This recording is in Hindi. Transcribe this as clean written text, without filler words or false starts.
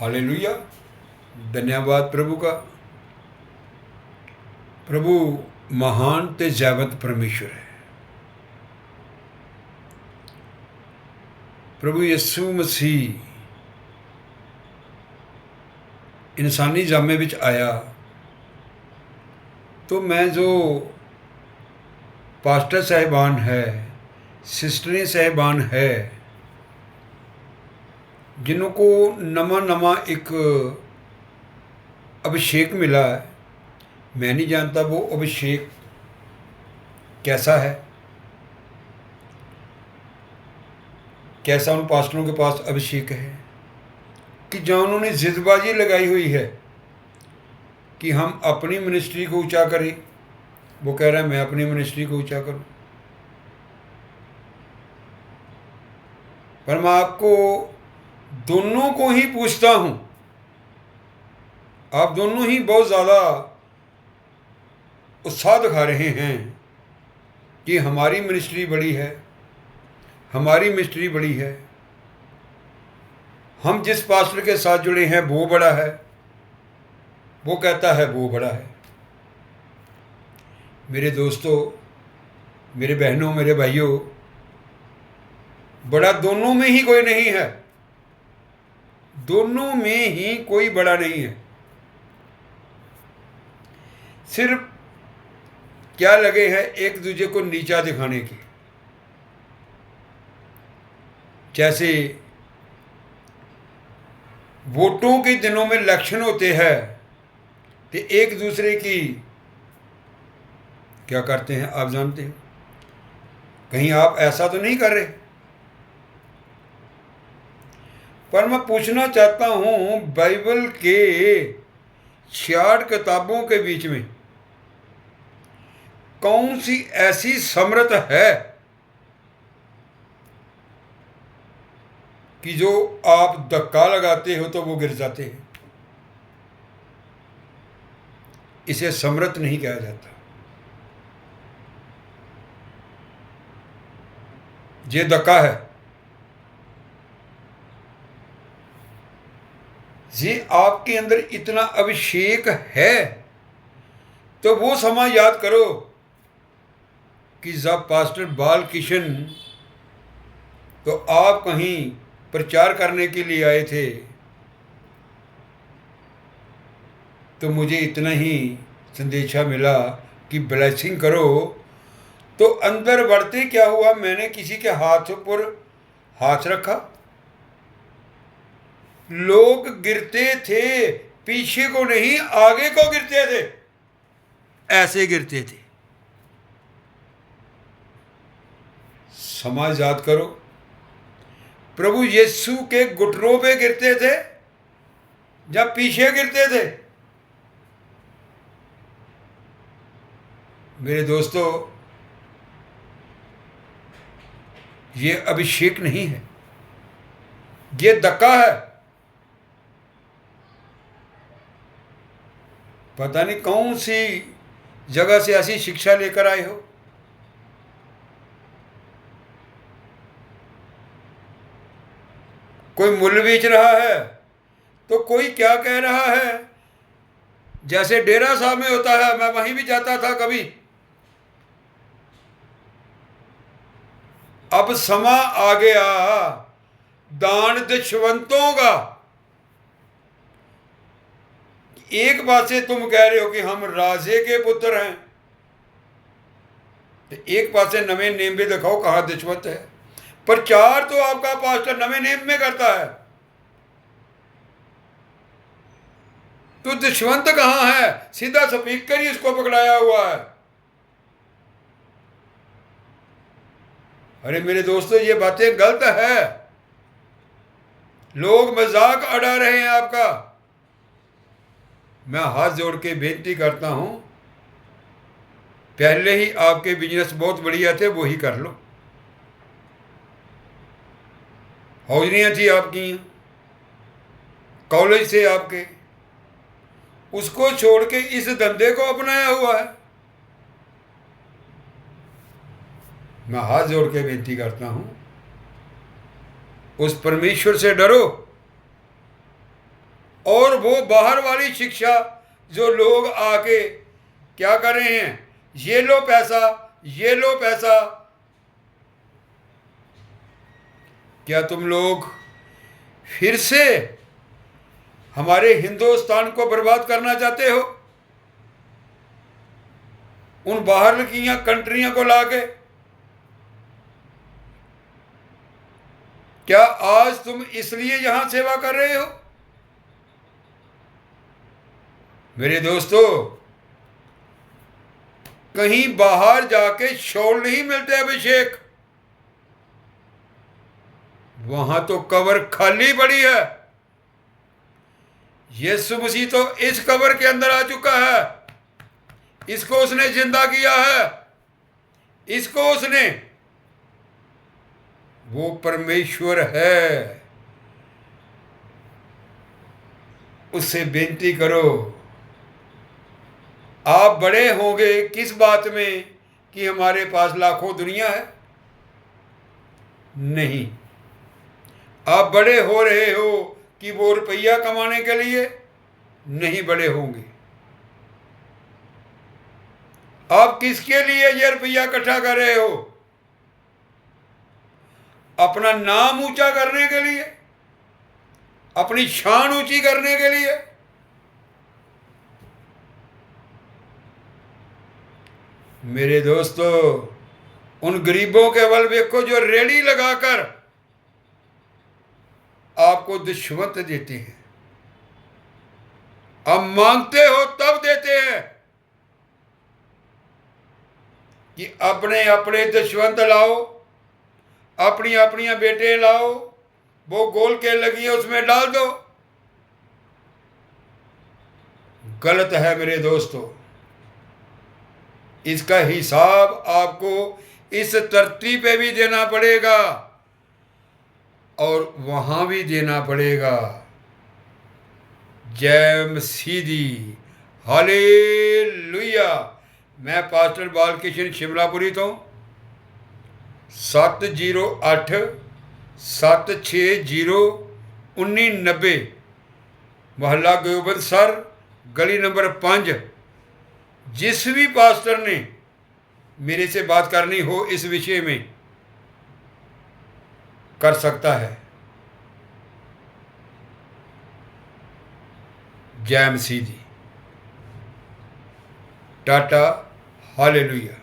हालेलुया। धन्यवाद प्रभु का। प्रभु महान ते जैवंत परमेश्वर है। प्रभु यीशु मसीह इंसानी जामे विच आया तो मैं जो पास्टर साहिबान है, सिस्टरें साहिबान है, जिनको नवा एक अभिषेक मिला है, मैं नहीं जानता वो अभिषेक कैसा है, कैसा उन पास्टरों के पास अभिषेक है कि जहाँ उन्होंने जिदबाजी लगाई हुई है कि हम अपनी मिनिस्ट्री को ऊंचा करें। वो कह रहा है मैं अपनी मिनिस्ट्री को ऊंचा करूं। पर मैं आपको दोनों को ही पूछता हूं, आप दोनों ही बहुत ज़्यादा उत्साह दिखा रहे हैं कि हमारी मिनिस्ट्री बड़ी है, हमारी मिनिस्ट्री बड़ी है, हम जिस पास्टर के साथ जुड़े हैं वो बड़ा है, वो कहता है वो बड़ा है। मेरे दोस्तों, मेरे बहनों, मेरे भाइयों, बड़ा दोनों में ही कोई नहीं है, दोनों में ही कोई बड़ा नहीं है। सिर्फ क्या लगे हैं एक दूसरे को नीचा दिखाने की। जैसे वोटों के दिनों में इलेक्शन होते हैं तो एक दूसरे की क्या करते हैं आप जानते हैं। कहीं आप ऐसा तो नहीं कर रहे। पर मैं पूछना चाहता हूं, बाइबल के 66 किताबों के बीच में कौन सी ऐसी समर्थ है कि जो आप धक्का लगाते हो तो वो गिर जाते हैं? इसे समर्थ नहीं कहा जाता। ये धक्का है। ये आपके अंदर इतना अभिषेक है तो वो समय याद करो कि जब पास्टर बाल किशन तो आप कहीं प्रचार करने के लिए आए थे तो मुझे इतना ही संदेशा मिला कि ब्लेसिंग करो। तो अंदर बढ़ते क्या हुआ, मैंने किसी के हाथ पर हाथ रखा, लोग गिरते थे, पीछे को नहीं आगे को गिरते थे, ऐसे गिरते थे। समाज याद करो, प्रभु यीशु के घुटनों पे गिरते थे जब पीछे गिरते थे। मेरे दोस्तों, ये अभिषेक नहीं है, ये धक्का है। पता नहीं कौन सी जगह से ऐसी शिक्षा लेकर आए हो। कोई मूल्य बेच रहा है तो कोई क्या कह रहा है, जैसे डेरा साहब में होता है, मैं वहीं भी जाता था कभी। अब समा आ गया दान दशवंतों का। एक बात से तुम कह रहे हो कि हम राजे के पुत्र हैं, तो एक बात से नवे नेम भी दिखाओ कहाँ दशवंत है। प्रचार तो आपका पास्टर नवे नेम में करता है, तो दशवंत कहाँ है? सीधा स्पीकर ही इसको पकड़ाया हुआ है। अरे मेरे दोस्तों, ये बातें गलत है। लोग मजाक उड़ा रहे हैं आपका। मैं हाथ जोड़ के बेनती करता हूं, पहले ही आपके बिजनेस बहुत बढ़िया थे, वो ही कर लो। हौजरियाँ थी आपकी, कॉलेज से आपके, उसको छोड़ के इस धंधे को अपनाया हुआ है। मैं हाथ जोड़ के बेनती करता हूं, उस परमेश्वर से डरो और वो बाहर वाली शिक्षा जो लोग आके क्या कर रहे हैं, ये लो पैसा, ये लो पैसा। क्या तुम लोग फिर से हमारे हिंदुस्तान को बर्बाद करना चाहते हो उन बाहर की कंट्रियों को लाके? क्या आज तुम इसलिए यहां सेवा कर रहे हो? मेरे दोस्तों, कहीं बाहर जाके शॉल नहीं मिलते अभिषेक, वहां तो कब्र खाली पड़ी है। यीशु मसीह तो इस कब्र के अंदर आ चुका है, इसको उसने जिंदा किया है, इसको उसने, वो परमेश्वर है। उससे बेनती करो। आप बड़े होंगे किस बात में कि हमारे पास लाखों दुनिया है? नहीं। आप बड़े हो रहे हो कि वो रुपया कमाने के लिए? नहीं बड़े होंगे। आप किसके लिए ये रुपया इकट्ठा कर रहे हो? अपना नाम ऊंचा करने के लिए, अपनी शान ऊंची करने के लिए? मेरे दोस्तों, उन गरीबों के बल देखो जो रेडी लगाकर आपको रिश्वत देते हैं। आप मांगते हो तब देते हैं कि अपने अपने रिश्वत लाओ, अपनी अपनी बेटे लाओ, वो गोल के लगी है उसमें डाल दो। गलत है मेरे दोस्तों। इसका हिसाब आपको इस धरती पे भी देना पड़ेगा और वहां भी देना पड़ेगा। जय मसीह दी, हालेलुया। मैं पास्टर बालकिशन शिमलापुरी तो 7086091990 मोहल्ला गोबिंदसर, गली नंबर 5। जिस भी पास्टर ने मेरे से बात करनी हो इस विषय में कर सकता है। जय मसीह जी, टाटा, हालेलुया।